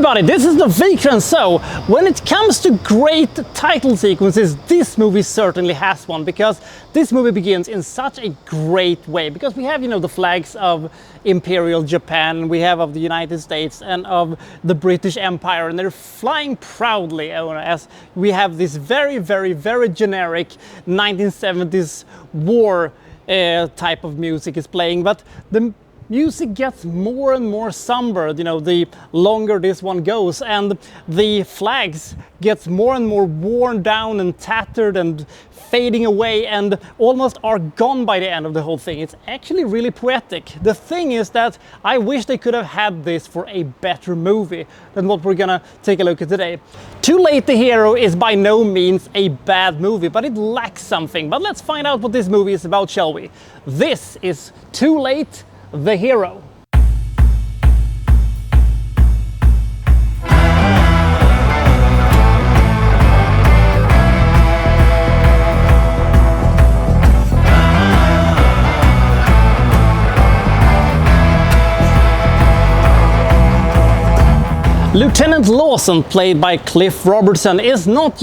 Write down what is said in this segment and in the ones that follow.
everybody, this is the Wikstrand. So, when it comes to great title sequences, this movie certainly has one, because this movie begins in such a great way. Because we have, the flags of Imperial Japan, we have of the United States and of the British Empire, and they're flying proudly as we have this very, very, very generic 1970s war type of music is playing. But the music gets more and more somber, the longer this one goes, and the flags gets more and more worn down and tattered and fading away and almost are gone by the end of the whole thing. It's actually really poetic. The thing is that I wish they could have had this for a better movie than what we're gonna take a look at today. Too Late the Hero is by no means a bad movie, but it lacks something. But let's find out what this movie is about, shall we? This is Too Late the Hero. Lieutenant Lawson, played by Cliff Robertson, is not,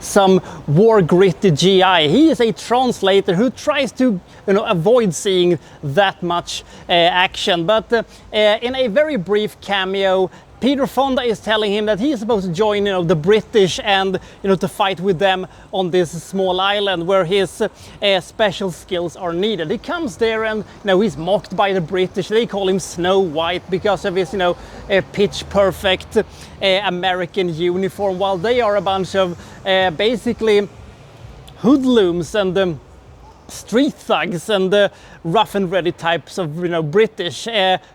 some war-gritty GI. He is a translator who tries to, avoid seeing that much action. But in a very brief cameo, Peter Fonda is telling him that he is supposed to join, the British and, to fight with them on this small island where his special skills are needed. He comes there and, he's mocked by the British. They call him Snow White because of his, pitch perfect American uniform, while they are a bunch of basically hoodlums and street thugs and rough and ready types of British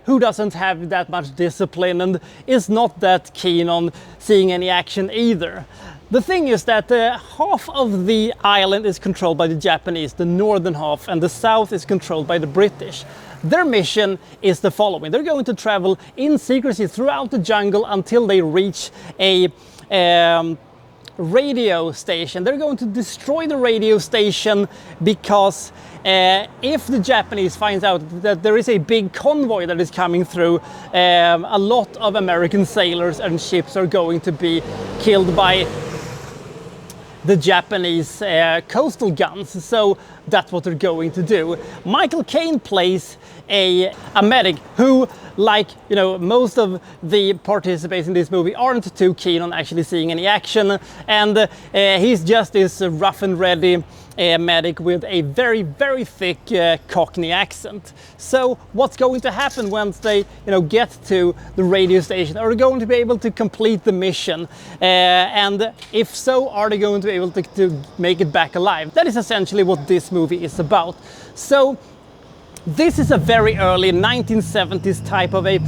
who doesn't have that much discipline and is not that keen on seeing any action either. The thing is that half of the island is controlled by the Japanese, the northern half, and the south is controlled by the British. Their mission is the following: they're going to travel in secrecy throughout the jungle until they reach a radio station. They're going to destroy the radio station because if the Japanese finds out that there is a big convoy that is coming through, a lot of American sailors and ships are going to be killed by the Japanese coastal guns. So that's what they're going to do. Michael Caine plays a medic who, like most of the participants in this movie, aren't too keen on actually seeing any action, and he's just this rough and ready medic with a very, very thick Cockney accent. So what's going to happen once they get to the radio station? Are they going to be able to complete the mission? And if so, are they going to be able to make it back alive? That is essentially what this movie is about. So this is a very early 1970s type of a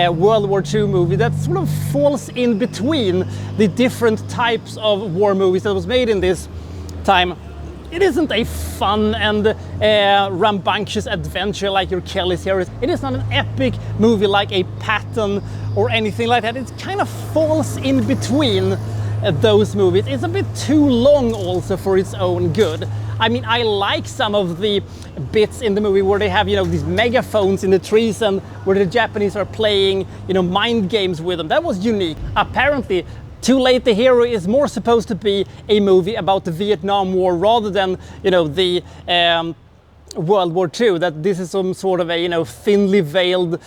World War II movie that sort of falls in between the different types of war movies that was made in this time. It isn't a fun and rambunctious adventure like your Kelly series. It is not an epic movie like a Patton or anything like that. It kind of falls in between those movies. It's a bit too long also for its own good. I mean, I like some of the bits in the movie where they have, these megaphones in the trees and where the Japanese are playing, mind games with them. That was unique. Apparently, Too Late the Hero is more supposed to be a movie about the Vietnam War rather than, the World War II. That this is some sort of a, thinly veiled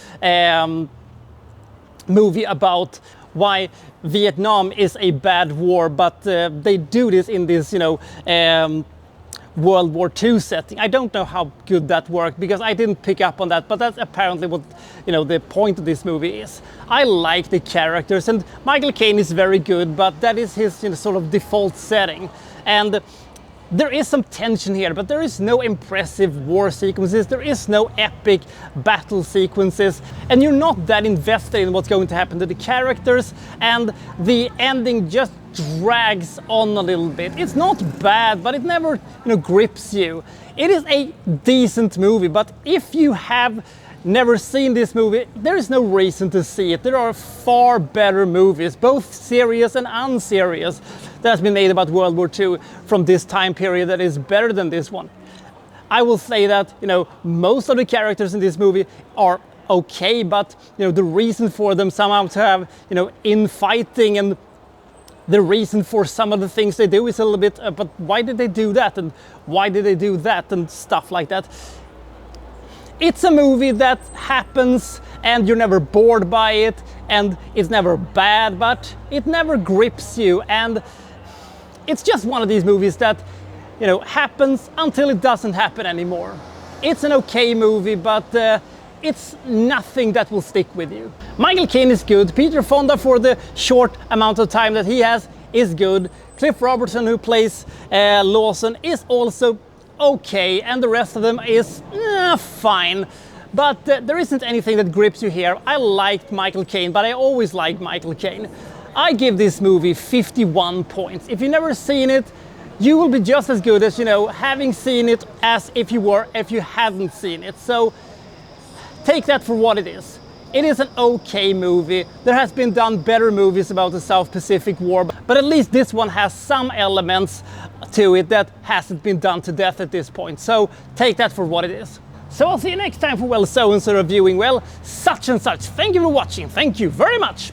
movie about why Vietnam is a bad war, but they do this in this, World War II setting. I don't know how good that worked because I didn't pick up on that, but that's apparently what the point of this movie is. I like the characters, and Michael Caine is very good, but that is his sort of default setting. And there is some tension here, but there is no impressive war sequences, there is no epic battle sequences, and you're not that invested in what's going to happen to the characters, and the ending just drags on a little bit. It's not bad, but it never grips you. It is a decent movie, but if you have never seen this movie, there is no reason to see it. There are far better movies, both serious and unserious, that has been made about World War II from this time period that is better than this one. I will say that, most of the characters in this movie are okay, but the reason for them somehow to have infighting, and the reason for some of the things they do is a little bit but why did they do that, and why did they do that, and stuff like that. It's a movie that happens and you're never bored by it, and it's never bad, but it never grips you, and it's just one of these movies that happens until it doesn't happen anymore. It's an okay movie, but it's nothing that will stick with you. Michael Caine is good. Peter Fonda, for the short amount of time that he has, is good. Cliff Robertson, who plays Lawson, is also okay, and the rest of them is fine. But there isn't anything that grips you here. I liked Michael Caine, but I always liked Michael Caine. I give this movie 51 points. If you've never seen it, you will be just as good as having seen it as if you hadn't seen it. So take that for what it is. It is an okay movie. There has been done better movies about the South Pacific War, but at least this one has some elements to it that hasn't been done to death at this point. So take that for what it is. So I'll see you next time for, well, so-and-so reviewing, well, such and such. Thank you for watching. Thank you very much.